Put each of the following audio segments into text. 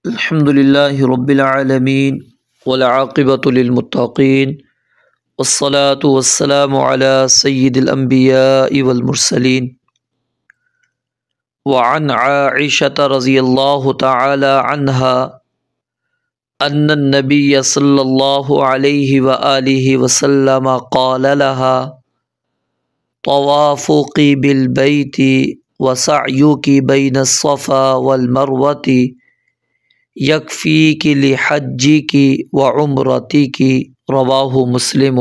الحمد لله رب العالمين والعاقبة للمتقين والصلاة والسلام على سيد الأنبياء والمرسلين وعن عائشة رضي الله تعالى عنها أن النبي صلى الله عليه وآله وسلم قال لها طوافك بالبيت وسعيك بين الصفا والمروة یکفیک لحجک وعمرتک رواہ مسلم۔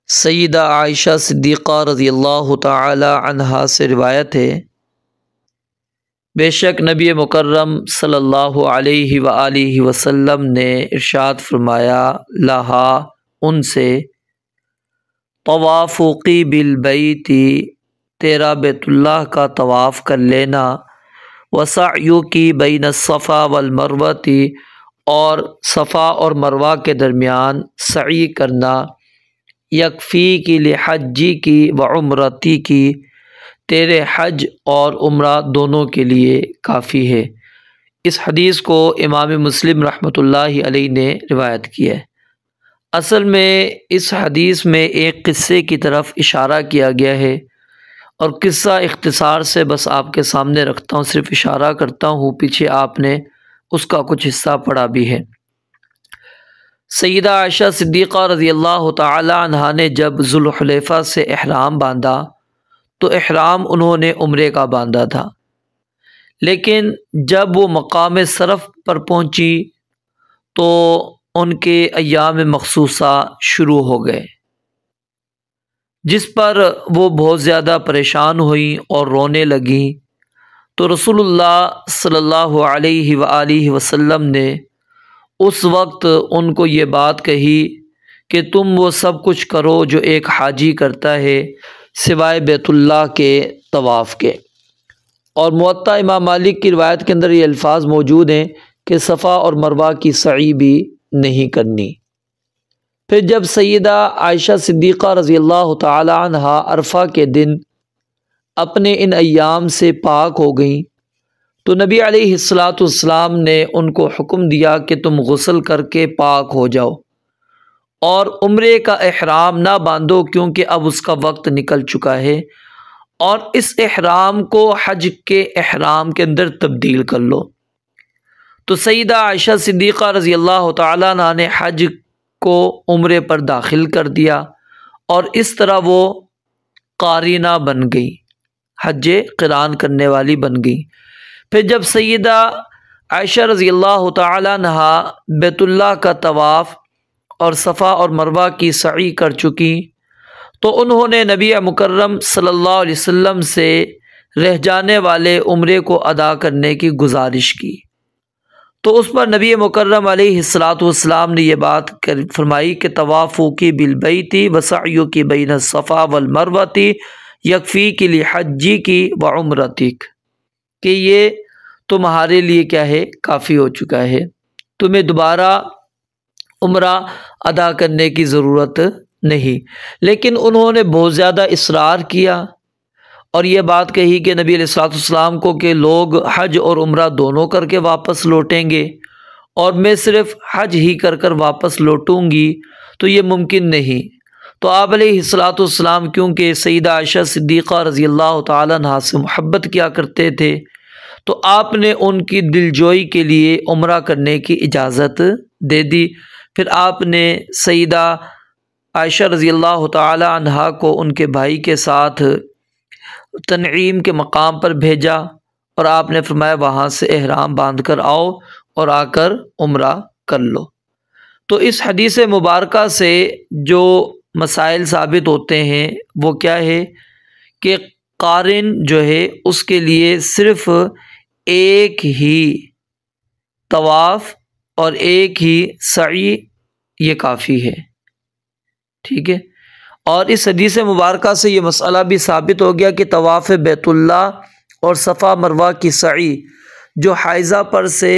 سیدہ عائشہ صدیقہ رضی اللہ تعالی عنہا سے روایت ہے، بے شک نبی مکرم صلی اللہ علیہ وآلہ وسلم نے ارشاد فرمایا لہا ان سے، طوافک بالبیت تیرا بیت اللہ کا طواف کر لینا، وسعیک بین الصفا والمروہ اور صفا اور مروہ کے درمیان سعی کرنا، یکفیک لحجک وعمرتک تیرے حج اور عمرہ دونوں کے لیے کافی ہے۔ اس حدیث کو امام مسلم رحمۃ اللہ علیہ نے روایت کیا ہے۔ اصل میں اس حدیث میں ایک قصے کی طرف اشارہ کیا گیا ہے، اور قصہ اختصار سے بس آپ کے سامنے رکھتا ہوں، صرف اشارہ کرتا ہوں، پیچھے آپ نے اس کا کچھ حصہ پڑھا بھی ہے۔ سیدہ عائشہ صدیقہ رضی اللہ تعالی عنہا نے جب ذوالحلیفہ سے احرام باندھا تو احرام انہوں نے عمرے کا باندھا تھا، لیکن جب وہ مقام صرف پر پہنچی تو ان کے ایام مخصوصہ شروع ہو گئے، جس پر وہ بہت زیادہ پریشان ہوئیں اور رونے لگیں۔ تو رسول اللہ صلی اللہ علیہ وآلہ وسلم نے اس وقت ان کو یہ بات کہی کہ تم وہ سب کچھ کرو جو ایک حاجی کرتا ہے سوائے بیت اللہ کے طواف کے۔ اور موطا امام مالک کی روایت کے اندر یہ الفاظ موجود ہیں کہ صفا اور مروہ کی سعی بھی نہیں کرنی۔ پھر جب سیدہ عائشہ صدیقہ رضی اللہ تعالی عنہا عرفہ کے دن اپنے ان ایام سے پاک ہو گئیں تو نبی علیہ السلام نے ان کو حکم دیا کہ تم غسل کر کے پاک ہو جاؤ اور عمرے کا احرام نہ باندھو، کیونکہ اب اس کا وقت نکل چکا ہے، اور اس احرام کو حج کے احرام کے اندر تبدیل کر لو۔ تو سیدہ عائشہ صدیقہ رضی اللہ تعالی عنہا نے حج کو عمرے پر داخل کر دیا، اور اس طرح وہ قارینہ بن گئی، حج قران کرنے والی بن گئی۔ پھر جب سیدہ عائشہ رضی اللہ تعالی عنہا بیت اللہ کا طواف اور صفا اور مروہ کی سعی کر چکی تو انہوں نے نبی مکرم صلی اللہ علیہ وسلم سے رہ جانے والے عمرے کو ادا کرنے کی گزارش کی، تو اس پر نبی مکرم علیہ السلام نے یہ بات فرمائی کہ طوافک بالبیت وسعیک بین الصفا والمروہ یکفیک لحجک وعمرتک، کہ یہ تمہارے لیے کیا ہے، کافی ہو چکا ہے، تمہیں دوبارہ عمرہ ادا کرنے کی ضرورت نہیں۔ لیکن انہوں نے بہت زیادہ اصرار کیا اور یہ بات کہی کہ نبی علیہ السلام کو کہ لوگ حج اور عمرہ دونوں کر کے واپس لوٹیں گے اور میں صرف حج ہی کر کر واپس لوٹوں گی، تو یہ ممکن نہیں۔ تو آپ علیہ السلام کیونکہ سیدہ عائشہ صدیقہ رضی اللہ تعالی عنہا سے محبت کیا کرتے تھے، تو آپ نے ان کی دلجوئی کے لیے عمرہ کرنے کی اجازت دے دی۔ پھر آپ نے سیدہ عائشہ رضی اللہ تعالی عنہا کو ان کے بھائی کے ساتھ تنعیم کے مقام پر بھیجا، اور آپ نے فرمایا وہاں سے احرام باندھ کر آؤ اور آ کر عمرہ کر لو۔ تو اس حدیث مبارکہ سے جو مسائل ثابت ہوتے ہیں وہ کیا ہے کہ قارن جو ہے اس کے لیے صرف ایک ہی طواف اور ایک ہی سعی یہ کافی ہے، ٹھیک ہے۔ اور اس حدیث مبارکہ سے یہ مسئلہ بھی ثابت ہو گیا کہ طواف بیت اللہ اور صفا مروہ کی سعی جو حائضہ پر سے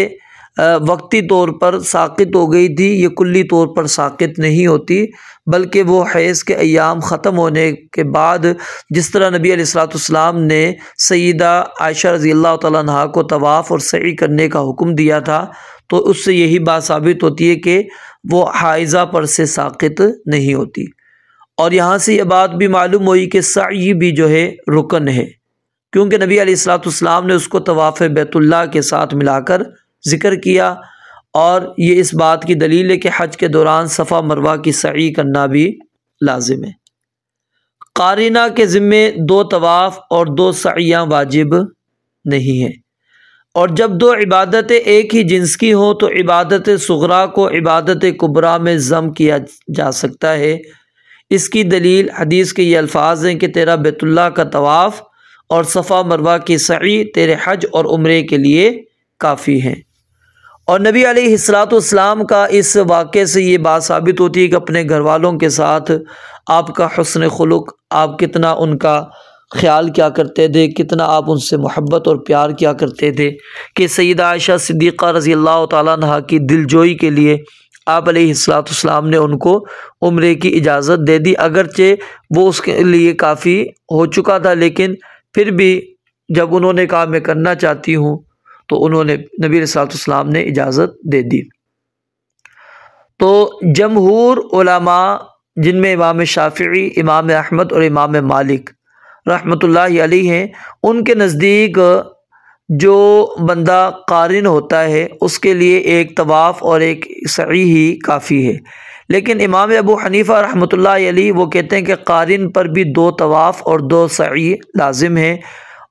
وقتی طور پر ساقط ہو گئی تھی، یہ کلی طور پر ساقط نہیں ہوتی، بلکہ وہ حیض کے ایام ختم ہونے کے بعد جس طرح نبی علیہ الصلوۃ والسلام نے سیدہ عائشہ رضی اللہ تعالیٰ عنہا کو طواف اور سعی کرنے کا حکم دیا تھا، تو اس سے یہی بات ثابت ہوتی ہے کہ وہ حائضہ پر سے ساقط نہیں ہوتی۔ اور یہاں سے یہ بات بھی معلوم ہوئی کہ سعی بھی جو ہے رکن ہے، کیونکہ نبی علیہ الصلوۃ والسلام نے اس کو طواف بیت اللہ کے ساتھ ملا کر ذکر کیا، اور یہ اس بات کی دلیل ہے کہ حج کے دوران صفا مروہ کی سعی کرنا بھی لازم ہے۔ قارنہ کے ذمے 2 طواف اور 2 سعیاں واجب نہیں ہیں، اور جب 2 عبادتیں ایک ہی جنس کی ہوں تو عبادت صغریٰ کو عبادت کبریٰ میں ضم کیا جا سکتا ہے۔ اس کی دلیل حدیث کے یہ الفاظ ہیں کہ تیرا بیت اللہ کا طواف اور صفا مروہ کی سعی تیرے حج اور عمرے کے لیے کافی ہیں۔ اور نبی علیہ الصلوۃ والسلام کا اس واقعے سے یہ بات ثابت ہوتی ہے کہ اپنے گھر والوں کے ساتھ آپ کا حسن خلق، آپ کتنا ان کا خیال کیا کرتے تھے، کتنا آپ ان سے محبت اور پیار کیا کرتے تھے، کہ سیدہ عائشہ صدیقہ رضی اللہ تعالیٰ عنہا کی دل جوئی کے لیے آپ علیہ الصلوۃ والسلام نے ان کو عمرے کی اجازت دے دی، اگرچہ وہ اس کے لیے کافی ہو چکا تھا، لیکن پھر بھی جب انہوں نے کہا میں کرنا چاہتی ہوں تو انہوں نے نبی علیہ الصلوۃ والسلام نے اجازت دے دی۔ تو جمہور علماء جن میں امام شافعی، امام احمد اور امام مالک رحمۃ اللہ علیہ ہیں، ان کے نزدیک جو بندہ قارن ہوتا ہے اس کے لیے ایک طواف اور ایک سعی ہی کافی ہے، لیکن امام ابو حنیفہ رحمۃ اللہ علیہ وہ کہتے ہیں کہ قارن پر بھی 2 طواف اور 2 سعی لازم ہیں،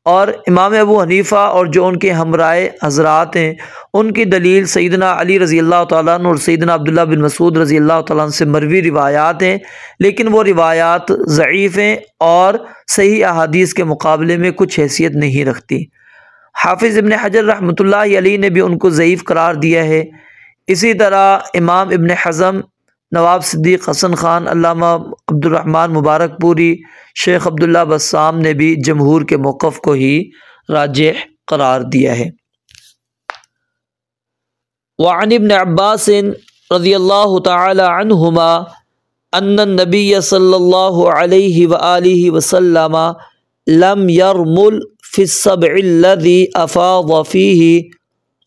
اور امام ابو حنیفہ اور جو ان کے ہمرائے حضرات ہیں ان کی دلیل سیدنا علی رضی اللہ تعالیٰ عنہ اور سیدنا عبداللہ بن مسعود رضی اللہ تعالیٰ عنہ سے مروی روایات ہیں، لیکن وہ روایات ضعیف ہیں اور صحیح احادیث کے مقابلے میں کچھ حیثیت نہیں رکھتی۔ حافظ ابن حجر رحمۃ اللہ علیہ نے بھی ان کو ضعیف قرار دیا ہے۔ اسی طرح امام ابن حزم، نواب صدیق حسن خان، علامہ عبد الرحمن مبارک پوری، شیخ عبداللہ بسام نے بھی جمہور کے موقف کو ہی راجح قرار دیا ہے۔ وعن ابن عباس رضی اللہ تعالی عنہما ان النبی صلی اللہ علیہ وآلہ وسلم لم يرمل في السبع الذي افاض فيه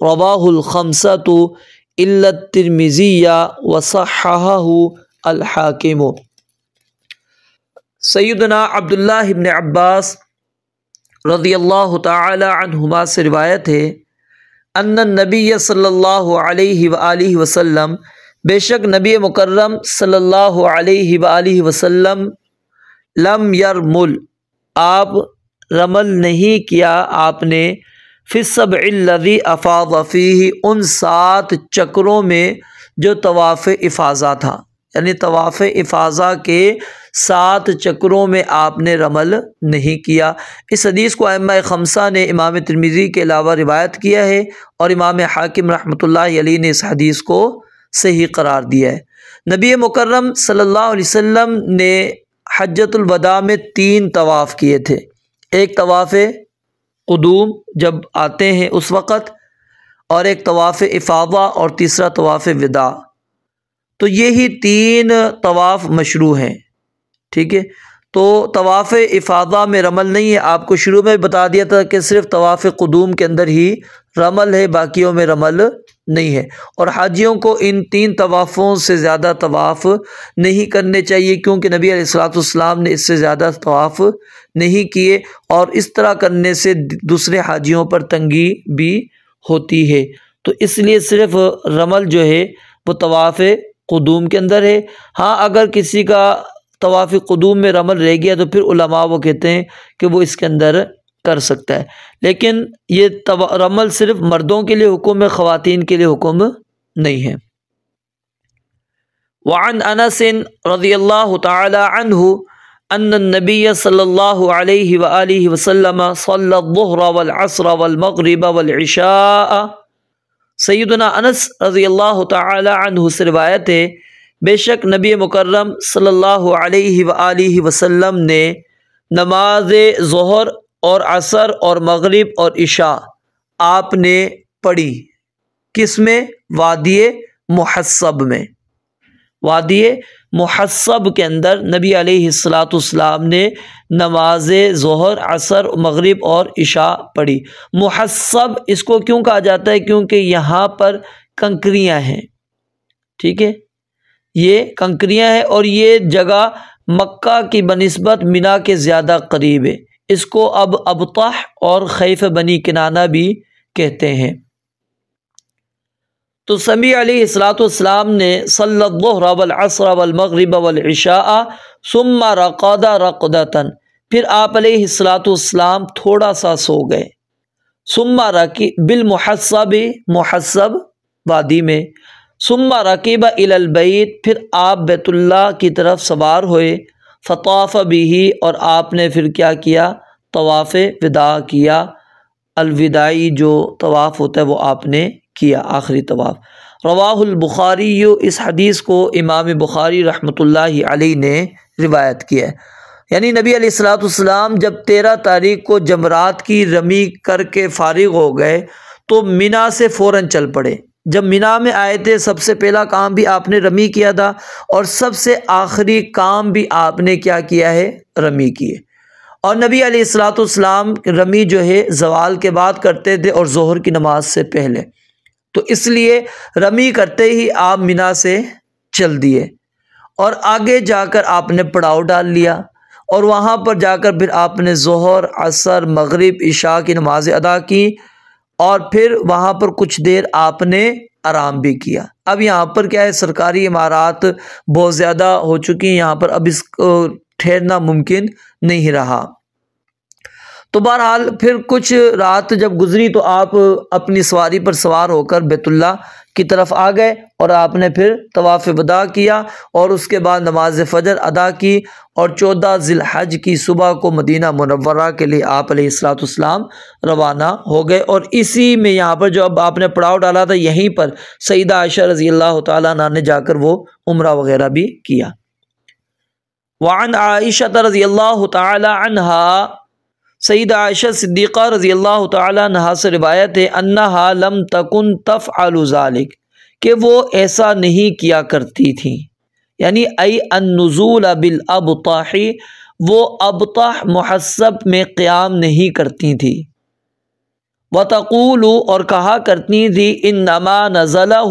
رواه الخمسة الا الترمذی وصححہ الحاکم۔ سیدنا عبداللہ ابن عباس رضی اللہ تعالی عنہما سے روایت ہے ان النبی صلی اللہ علیہ وآلہ وسلم، بے شک نبی مکرم صلی اللہ علیہ وآلہ وسلم، لم یرمل، آپ رمل نہیں کیا آپ نے، فی السبع الذی افاض فیہ، ان 7 چکروں میں جو طواف افاضہ تھا، یعنی طواف افاضہ کے 7 چکروں میں آپ نے رمل نہیں کیا۔ اس حدیث کو ائمہ خمسہ نے امام ترمذی کے علاوہ روایت کیا ہے، اور امام حاکم رحمۃ اللہ علیہ نے اس حدیث کو صحیح قرار دیا ہے۔ نبی مکرم صلی اللہ علیہ وسلم نے حجۃ الوداع میں 3 طواف کیے تھے، ایک طواف قدوم جب آتے ہیں اس وقت، اور ایک طواف افاضہ، اور تیسرا طواف وداع۔ تو یہی 3 طواف مشروع ہیں، ٹھیک ہے۔ تو طواف افاضہ میں رمل نہیں ہے، آپ کو شروع میں بتا دیا تھا کہ صرف طواف قدوم کے اندر ہی رمل ہے، باقیوں میں رمل نہیں ہے، اور حاجیوں کو ان 3 طوافوں سے زیادہ طواف نہیں کرنے چاہیے، کیونکہ نبی علیہ الصلوۃ والسلام نے اس سے زیادہ طواف نہیں کیے، اور اس طرح کرنے سے دوسرے حاجیوں پر تنگی بھی ہوتی ہے، تو اس لیے صرف رمل جو ہے وہ طواف قدوم کے اندر ہے۔ ہاں اگر کسی کا طواف قدوم میں رمل رہ گیا تو پھر علماء وہ کہتے ہیں کہ وہ اس کے اندر کر سکتا ہے، لیکن یہ رمل صرف مردوں کے لیے حکم ہے، خواتین کے لیے حکم نہیں ہے۔ وعن انس رضی اللہ تعالی عنہ ان النبی صلی اللہ علیہ وآلہ وسلم صلی الظہر والعصر والمغرب والعشاء، سیدنا انس رضی اللہ تعالی عنہ سے روایت ہے، بے شک نبی مکرم صلی اللہ علیہ وآلہ وسلم نے نماز ظہر اور عصر اور مغرب اور عشاء آپ نے پڑھی، کس میں؟ وادی محصب میں۔ وادی محصب کے اندر نبی علیہ السلام نے نماز ظہر، عصر، مغرب اور عشاء پڑھی۔ محصب اس کو کیوں کہا جاتا ہے؟ کیونکہ یہاں پر کنکریاں ہیں، ٹھیک ہے، یہ کنکریاں ہیں اور یہ جگہ مکہ کی بنسبت مینا کے زیادہ قریب ہے۔ اس کو اب ابطح اور خیف بنی کنانہ بھی کہتے ہیں۔ تو نبی علیہ السلام نے صلی الظہر والعصر والمغرب والعشاء ثم رقد رقدۃ، پھر آپ علیہ السلام تھوڑا سا سو گئے، ثم رکب بالمحصب، محصب وادی میں، ثم رکب الی البیت، پھر آپ بیت اللہ کی طرف سوار ہوئے، فطاف بہ، اور آپ نے پھر کیا کیا؟ طواف وداع کیا، الوداعی جو طواف ہوتا ہے وہ آپ نے کیا، آخری طواف۔ رواہ البخاری، اس حدیث کو امام بخاری رحمۃ اللہ علیہ نے روایت کیا ہے۔ یعنی نبی علیہ السلام جب 13 تاریخ کو جمرات کی رمی کر کے فارغ ہو گئے تو مینا سے فوراً چل پڑے۔ جب مینا میں آئے تھے سب سے پہلا کام بھی آپ نے رمی کیا تھا اور سب سے آخری کام بھی آپ نے کیا کیا ہے؟ رمی کی ہے۔ اور نبی علیہ السلام رمی جو ہے زوال کے بعد کرتے تھے اور ظہر کی نماز سے پہلے، تو اس لیے رمی کرتے ہی آپ مینا سے چل دیے اور آگے جا کر آپ نے پڑاؤ ڈال لیا اور وہاں پر جا کر پھر آپ نے ظہر، عصر، مغرب، عشاء کی نمازیں ادا کی اور پھر وہاں پر کچھ دیر آپ نے آرام بھی کیا۔ اب یہاں پر کیا ہے؟ سرکاری عمارات بہت زیادہ ہو چکی ہیں، یہاں پر اب اس کو ٹھہرنا ممکن نہیں رہا۔ تو بہرحال پھر کچھ رات جب گزری تو آپ اپنی سواری پر سوار ہو کر بیت اللہ کی طرف آ گئے اور آپ نے پھر طواف وداع کیا اور اس کے بعد نماز فجر ادا کی اور 14 ذی الحج کی صبح کو مدینہ منورہ کے لیے آپ علیہ السلام روانہ ہو گئے۔ اور اسی میں یہاں پر جو اب آپ نے پڑاؤ ڈالا تھا یہیں پر سیدہ عائشہ رضی اللہ تعالیٰ عنہا نے جا کر وہ عمرہ وغیرہ بھی کیا۔ وعن عائشہ رضی اللہ تعالیٰ عنہا، سیدہ عائشہ صدیقہ رضی اللہ تعالیٰ عنہا سے روایت ہے، انہا لم تکن تفعل ذلک، کہ وہ ایسا نہیں کیا کرتی تھیں، یعنی ای النزول بالابطح، وہ ابطح محصب میں قیام نہیں کرتی تھی۔ وتقول، اور کہا کرتی تھی، انما نزلہ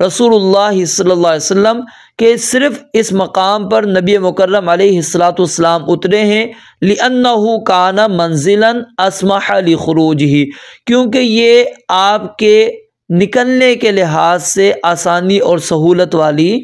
رسول اللہ صلی اللہ علیہ وسلم، کہ صرف اس مقام پر نبی مکرم علیہ السلام اترے ہیں، لأنہ کان منزلا اسمح لخروجہ، کیونکہ یہ آپ کے نکلنے کے لحاظ سے آسانی اور سہولت والی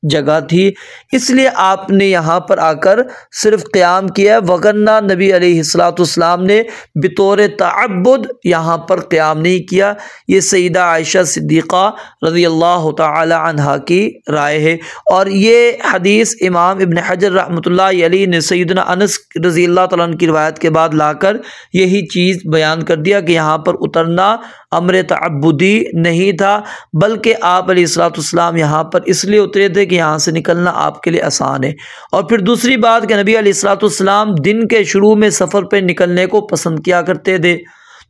جگہ تھی، اس لیے آپ نے یہاں پر آ کر صرف قیام کیا، وگرنہ نبی علیہ السلام نے بطور تعبد یہاں پر قیام نہیں کیا۔ یہ سیدہ عائشہ صدیقہ رضی اللہ تعالی عنہا کی رائے ہے، اور یہ حدیث امام ابن حجر رحمۃ اللہ علیہ نے سیدنا انس رضی اللہ تعالیٰ عنہ کی روایت کے بعد لا کر یہی چیز بیان کر دیا کہ یہاں پر اترنا امر تعبدی نہیں تھا، بلکہ آپ علیہ السلام یہاں پر اس لیے اترے تھے کہ یہاں سے نکلنا آپ کے لیے آسان ہے۔ اور پھر دوسری بات کہ نبی علیہ السلام دن کے شروع میں سفر پہ نکلنے کو پسند کیا کرتے تھے،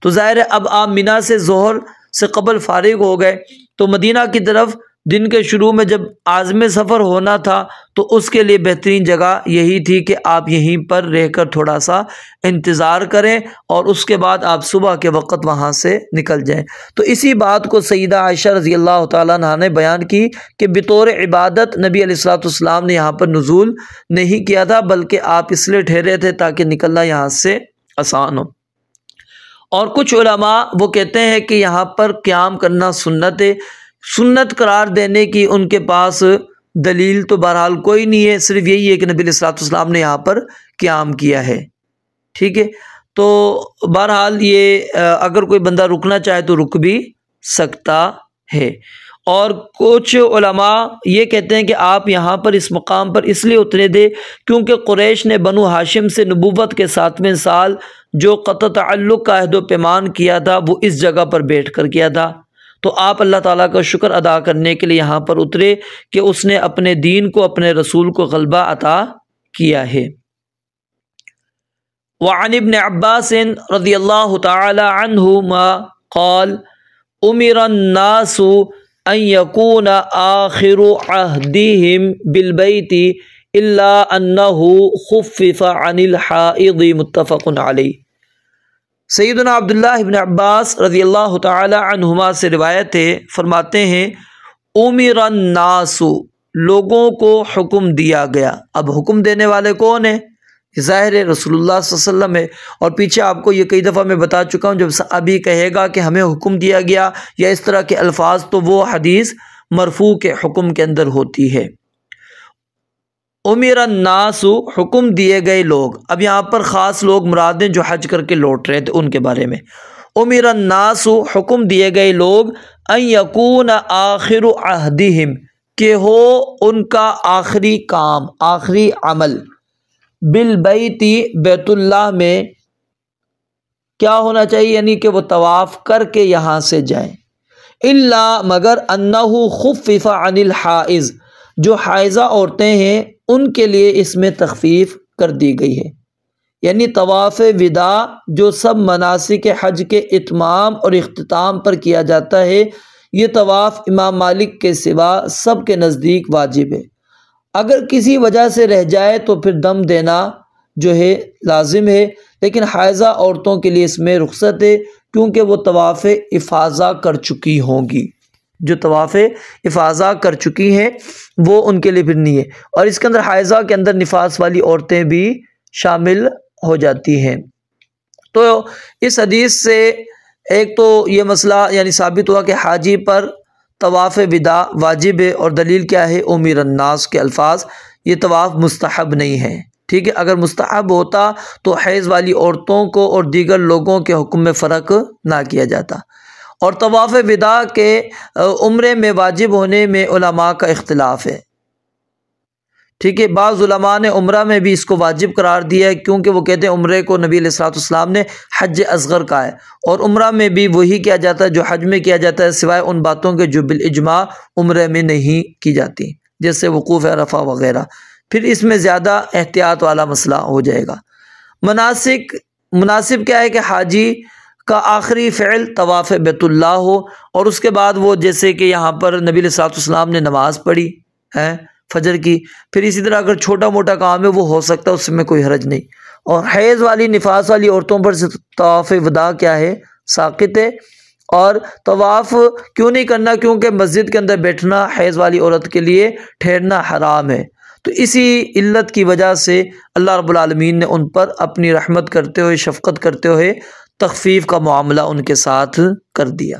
تو ظاہر ہے اب آپ مینا سے ظہر سے قبل فارغ ہو گئے تو مدینہ کی طرف دن کے شروع میں جب عازم سفر ہونا تھا تو اس کے لیے بہترین جگہ یہی تھی کہ آپ یہیں پر رہ کر تھوڑا سا انتظار کریں اور اس کے بعد آپ صبح کے وقت وہاں سے نکل جائیں۔ تو اسی بات کو سیدہ عائشہ رضی اللہ تعالیٰ عنہا نے بیان کی کہ بطور عبادت نبی علیہ السلام نے یہاں پر نزول نہیں کیا تھا، بلکہ آپ اس لیے ٹھہرے تھے تاکہ نکلنا یہاں سے آسان ہو۔ اور کچھ علماء وہ کہتے ہیں کہ یہاں پر قیام کرنا سنت ہے، سنت قرار دینے کی ان کے پاس دلیل تو بہرحال کوئی نہیں ہے، صرف یہی ہے کہ نبی علیہ السلام نے یہاں پر قیام کیا ہے، ٹھیک ہے۔ تو بہرحال یہ اگر کوئی بندہ رکنا چاہے تو رک بھی سکتا ہے۔ اور کچھ علماء یہ کہتے ہیں کہ آپ یہاں پر اس مقام پر اس لیے اترے تھے کیونکہ قریش نے بنو ہاشم سے نبوت کے 7ویں سال جو قطع تعلق کا عہد و پیمان کیا تھا وہ اس جگہ پر بیٹھ کر کیا تھا، تو آپ اللہ تعالیٰ کا شکر ادا کرنے کے لیے یہاں پر اترے کہ اس نے اپنے دین کو، اپنے رسول کو غلبہ عطا کیا ہے۔ وعن ابن عباس رضی اللہ تعالی عنہما قال امر الناس ان یکون آخر عہدہم بالبیت الا انہ خفف عن الحائض، متفق علیہ۔ سیدنا عبداللہ ابن عباس رضی اللہ تعالی عنہما سے روایت ہے، فرماتے ہیں امر الناس، لوگوں کو حکم دیا گیا۔ اب حکم دینے والے کون ہیں؟ ظاہر ہے رسول اللہ صلی اللہ علیہ وسلم ہے، اور پیچھے آپ کو یہ کئی دفعہ میں بتا چکا ہوں، جب صحابی کہے گا کہ ہمیں حکم دیا گیا یا اس طرح کے الفاظ، تو وہ حدیث مرفوع کے حکم کے اندر ہوتی ہے۔ امر الناس، حکم دیے گئے لوگ۔ اب یہاں پر خاص لوگ مراد ہیں جو حج کر کے لوٹ رہے تھے، ان کے بارے میں۔ امر الناس، حکم دیے گئے لوگ، ان یکون آخر عہدہم، کہ ہو ان کا آخری کام، آخری عمل، بالبیت، بیت اللہ میں کیا ہونا چاہیے، یعنی کہ وہ طواف کر کے یہاں سے جائیں۔ الا، مگر انہ خفف عن الحائض، جو حائضہ عورتیں ہیں ان کے لیے اس میں تخفیف کر دی گئی ہے۔ یعنی طواف وداع جو سب مناسک حج کے اتمام اور اختتام پر کیا جاتا ہے، یہ طواف امام مالک کے سوا سب کے نزدیک واجب ہے۔ اگر کسی وجہ سے رہ جائے تو پھر دم دینا جو ہے لازم ہے، لیکن حائضہ عورتوں کے لیے اس میں رخصت ہے، کیونکہ وہ طواف افاضہ کر چکی ہوں گی۔ جو طواف افاضہ کر چکی ہیں وہ ان کے لیے پھر نہیں ہے، اور اس کے اندر حائضہ کے اندر نفاس والی عورتیں بھی شامل ہو جاتی ہیں۔ تو اس حدیث سے ایک تو یہ مسئلہ یعنی ثابت ہوا کہ حاجی پر طواف وداع واجب ہے، اور دلیل کیا ہے؟ امر الناس کے الفاظ، یہ طواف مستحب نہیں ہے، ٹھیک ہے۔ اگر مستحب ہوتا تو حیض والی عورتوں کو اور دیگر لوگوں کے حکم میں فرق نہ کیا جاتا۔ اور طواف وداع کے عمرے میں واجب ہونے میں علماء کا اختلاف ہے، ٹھیک ہے۔ بعض علماء نے عمرہ میں بھی اس کو واجب قرار دیا ہے، کیونکہ وہ کہتے ہیں عمرے کو نبی علیہ الصلوۃ والسلام نے حج اصغر کہا ہے، اور عمرہ میں بھی وہی کیا جاتا ہے جو حج میں کیا جاتا ہے، سوائے ان باتوں کے جو بالاجماع عمرے میں نہیں کی جاتی، جیسے وقوف عرفہ وغیرہ۔ پھر اس میں زیادہ احتیاط والا مسئلہ ہو جائے گا۔ مناسب کیا ہے کہ حاجی کا آخری فعل طواف بیت اللہ ہو، اور اس کے بعد وہ جیسے کہ یہاں پر نبی علیہ الصلوۃ والسلام نے نماز پڑھی ہے فجر کی، پھر اسی طرح اگر چھوٹا موٹا کام ہے وہ ہو سکتا ہے، اس میں کوئی حرج نہیں۔ اور حیض والی نفاس والی عورتوں پر طواف وداع کیا ہے؟ ساقط ہے۔ اور طواف کیوں نہیں کرنا؟ کیونکہ مسجد کے اندر بیٹھنا حیض والی عورت کے لیے ٹھہرنا حرام ہے، تو اسی علت کی وجہ سے اللہ رب العالمین نے ان پر اپنی رحمت کرتے ہوئے، شفقت کرتے ہوئے تخفیف کا معاملہ ان کے ساتھ کر دیا۔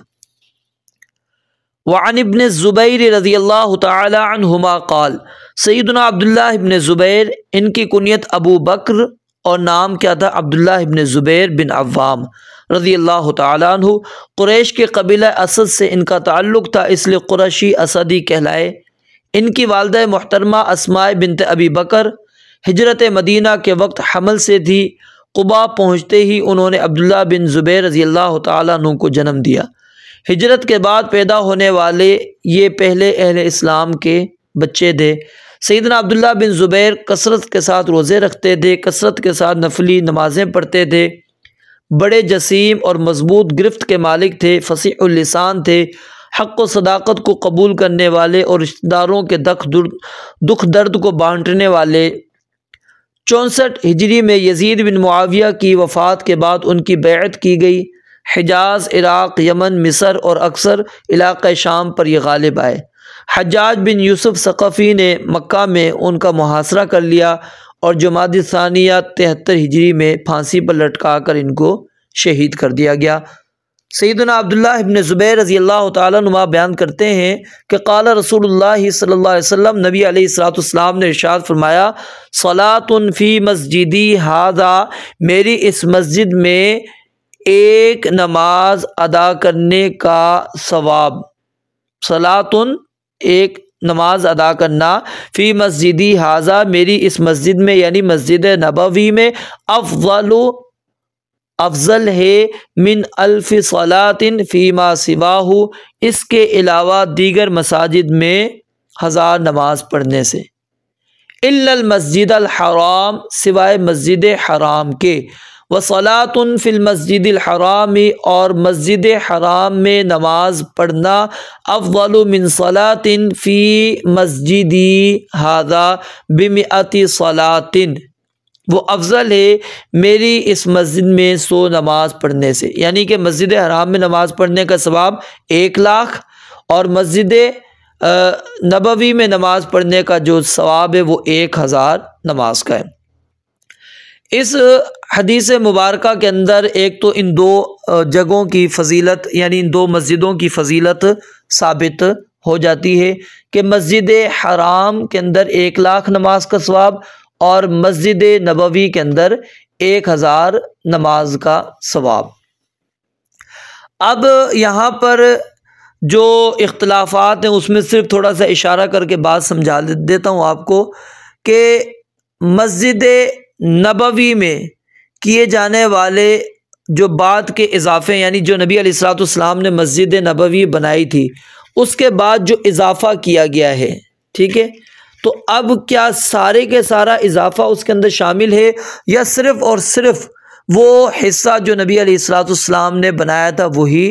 وعن ابن الزبیر رضی اللہ تعالی عنہما قال، سیدنا عبداللہ ابن زبیر، ان کی کنیت ابو بکر اور نام کیا تھا؟ عبداللہ ابن زبیر بن عوام رضی اللہ تعالی عنہ، قریش کے قبیلہ اسد سے ان کا تعلق تھا، اس لیے قریشی اسدی کہلائے۔ ان کی والدہ محترمہ اسماء بنت ابی بکر ہجرت مدینہ کے وقت حمل سے تھی۔ قباء پہنچتے ہی انہوں نے عبداللہ بن زبیر رضی اللہ تعالیٰ عنہ کو جنم دیا۔ ہجرت کے بعد پیدا ہونے والے یہ پہلے اہل اسلام کے بچے تھے۔ سیدنا عبداللہ بن زبیر کثرت کے ساتھ روزے رکھتے تھے، کثرت کے ساتھ نفلی نمازیں پڑھتے تھے، بڑے جسیم اور مضبوط گرفت کے مالک تھے، فصیح اللسان تھے، حق و صداقت کو قبول کرنے والے اور رشتہ داروں کے دکھ درد کو بانٹنے والے۔ 64 ہجری میں یزید بن معاویہ کی وفات کے بعد ان کی بیعت کی گئی۔ حجاز، عراق، یمن، مصر اور اکثر علاقہ شام پر یہ غالب آئے۔ حجاج بن یوسف ثقفی نے مکہ میں ان کا محاصرہ کر لیا، اور جمادی ثانیہ 73 ہجری میں پھانسی پر لٹکا کر ان کو شہید کر دیا گیا۔ سیدنا عبداللہ ابن زبیر رضی اللہ تعالیٰ عنہ بیان کرتے ہیں کہ قال رسول اللہ صلی اللہ علیہ وسلم، نبی علیہ الصلوۃ والسلام نے ارشاد فرمایا، صلاۃ فی مسجدی ھذا، میری اس مسجد میں ایک نماز ادا کرنے کا ثواب، صلاۃ ایک نماز ادا کرنا، فی مسجدی ھذا میری اس مسجد میں یعنی مسجد نبوی میں، افضل ہے من الف صلاۃ فیما سواہ، اس کے علاوہ دیگر مساجد میں 1000 نماز پڑھنے سے، الا المسجد الحرام، سوائے مسجد حرام کے، وصلاۃ فی المسجد الحرام، اور مسجد حرام میں نماز پڑھنا افضل من صلاۃ فی مسجدی ھذا بمئۃ صلاۃ، وہ افضل ہے میری اس مسجد میں 100 نماز پڑھنے سے، یعنی کہ مسجد حرام میں نماز پڑھنے کا ثواب 1,00,000 اور مسجد نبوی میں نماز پڑھنے کا جو ثواب ہے وہ 1,000 نماز کا ہے۔ اس حدیث مبارکہ کے اندر ایک تو ان دو جگہوں کی فضیلت، یعنی ان دو مسجدوں کی فضیلت ثابت ہو جاتی ہے کہ مسجد حرام کے اندر 1,00,000 نماز کا ثواب اور مسجد نبوی کے اندر 1,000 نماز کا ثواب۔ اب یہاں پر جو اختلافات ہیں اس میں صرف تھوڑا سا اشارہ کر کے بات سمجھا دیتا ہوں آپ کو کہ مسجد نبوی میں کیے جانے والے جو بعد کے اضافے، یعنی جو نبی علیہ الصلوۃ والسلام نے مسجد نبوی بنائی تھی اس کے بعد جو اضافہ کیا گیا ہے، ٹھیک ہے، تو اب کیا سارے کے سارا اضافہ اس کے اندر شامل ہے یا صرف اور صرف وہ حصہ جو نبی علیہ الصلوۃ والسلام نے بنایا تھا وہی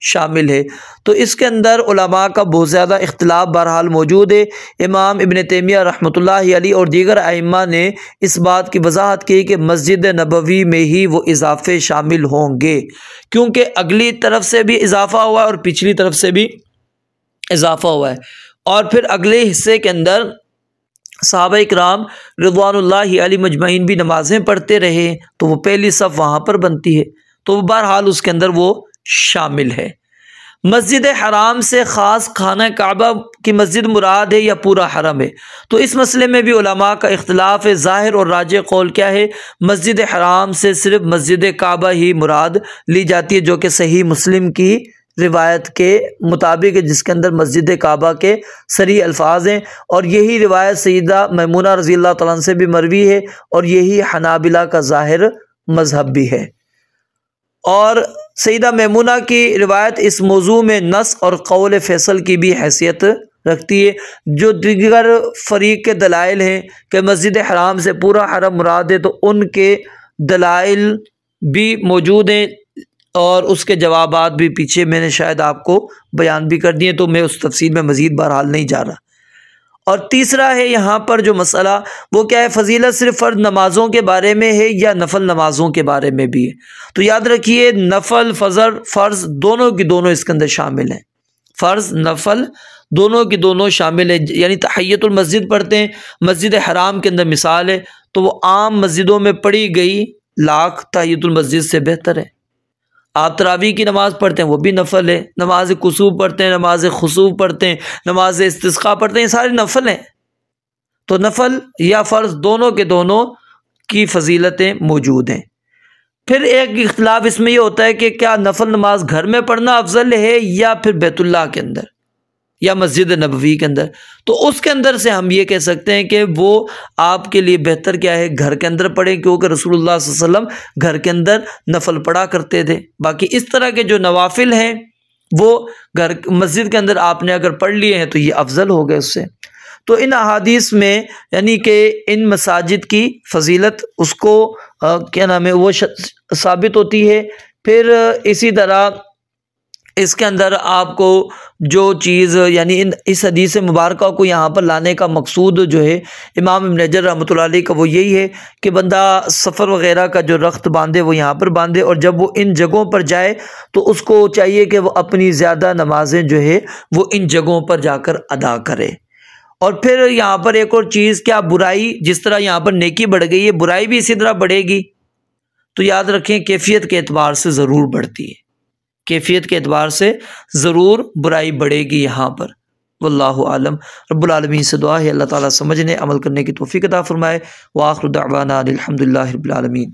شامل ہے؟ تو اس کے اندر علماء کا بہت زیادہ اختلاف بہرحال موجود ہے۔ امام ابن تیمیہ رحمۃ اللہ علیہ اور دیگر ائمہ نے اس بات کی وضاحت کی کہ مسجد نبوی میں ہی وہ اضافے شامل ہوں گے، کیونکہ اگلی طرف سے بھی اضافہ ہوا ہے اور پچھلی طرف سے بھی اضافہ ہوا ہے، اور پھر اگلے حصے کے اندر صحابہ اکرام رضوان اللہ علیہ مجمعین بھی نمازیں پڑھتے رہے، تو وہ پہلی صف وہاں پر بنتی ہے، تو بہرحال اس کے اندر وہ شامل ہے۔ مسجد حرام سے خاص خانہ کعبہ کی مسجد مراد ہے یا پورا حرم ہے؟ تو اس مسئلے میں بھی علماء کا اختلاف ہے۔ ظاہر اور راجح قول کیا ہے؟ مسجد حرام سے صرف مسجد کعبہ ہی مراد لی جاتی ہے، جو کہ صحیح مسلم کی روایت کے مطابق ہے، جس کے اندر مسجد کعبہ کے صریح الفاظ ہیں، اور یہی روایت سیدہ میمونہ رضی اللہ تعالیٰ عنہ سے بھی مروی ہے، اور یہی حنابلہ کا ظاہر مذہب بھی ہے۔ اور سیدہ میمونہ کی روایت اس موضوع میں نص اور قول فیصل کی بھی حیثیت رکھتی ہے۔ جو دیگر فریق کے دلائل ہیں کہ مسجد حرام سے پورا حرم مراد ہے، تو ان کے دلائل بھی موجود ہیں اور اس کے جوابات بھی پیچھے میں نے شاید آپ کو بیان بھی کر دیے، تو میں اس تفصیل میں مزید بہرحال نہیں جا رہا۔ اور تیسرا ہے یہاں پر جو مسئلہ وہ کیا ہے؟ فضیلت صرف فرض نمازوں کے بارے میں ہے یا نفل نمازوں کے بارے میں بھی ہے؟ تو یاد رکھیے نفل فرض دونوں کی دونوں اس کے اندر شامل ہیں، فرض نفل دونوں کی دونوں شامل ہیں۔ یعنی تحیۃ المسجد پڑھتے ہیں، مسجد حرام کے اندر مثال ہے، تو وہ عام مسجدوں میں پڑھی گئی لاکھ تحیۃ المسجد سے بہتر ہے۔ آپ تراویح کی نماز پڑھتے ہیں وہ بھی نفل ہے، نماز کسوف پڑھتے ہیں، نماز خسوف پڑھتے ہیں، نماز استسقاء پڑھتے ہیں، یہ سارے نفل ہیں۔ تو نفل یا فرض دونوں کے دونوں کی فضیلتیں موجود ہیں۔ پھر ایک اختلاف اس میں یہ ہوتا ہے کہ کیا نفل نماز گھر میں پڑھنا افضل ہے یا پھر بیت اللہ کے اندر یا مسجد نبوی کے اندر؟ تو اس کے اندر سے ہم یہ کہہ سکتے ہیں کہ وہ آپ کے لیے بہتر کیا ہے؟ گھر کے اندر پڑھیں، کیونکہ رسول اللہ صلی اللہ علیہ وسلم گھر کے اندر نفل پڑھا کرتے تھے۔ باقی اس طرح کے جو نوافل ہیں وہ مسجد کے اندر آپ نے اگر پڑھ لیے ہیں تو یہ افضل ہو گئے اس سے۔ تو ان احادیث میں یعنی کہ ان مساجد کی فضیلت اس کو کیا نام ہے وہ ثابت ہوتی ہے۔ پھر اسی طرح اس کے اندر آپ کو جو چیز یعنی اس حدیث مبارکہ کو یہاں پر لانے کا مقصود جو ہے امام ابن حجر رحمۃ اللہ علیہ کا وہ یہی ہے کہ بندہ سفر وغیرہ کا جو رخت باندھے وہ یہاں پر باندھے، اور جب وہ ان جگہوں پر جائے تو اس کو چاہیے کہ وہ اپنی زیادہ نمازیں جو ہے وہ ان جگہوں پر جا کر ادا کرے۔ اور پھر یہاں پر ایک اور چیز، کیا برائی جس طرح یہاں پر نیکی بڑھ گئی ہے برائی بھی اسی طرح بڑھے گی؟ تو یاد رکھیں کیفیت کے اعتبار سے ضرور بڑھتی ہے، کیفیت کے اعتبار سے ضرور برائی بڑھے گی یہاں پر۔ واللہ عالم۔ رب العالمین سے دعا ہے اللہ تعالیٰ سمجھنے عمل کرنے کی توفیق عطا فرمائے۔ وآخر دعوانا الحمدللہ رب العالمین۔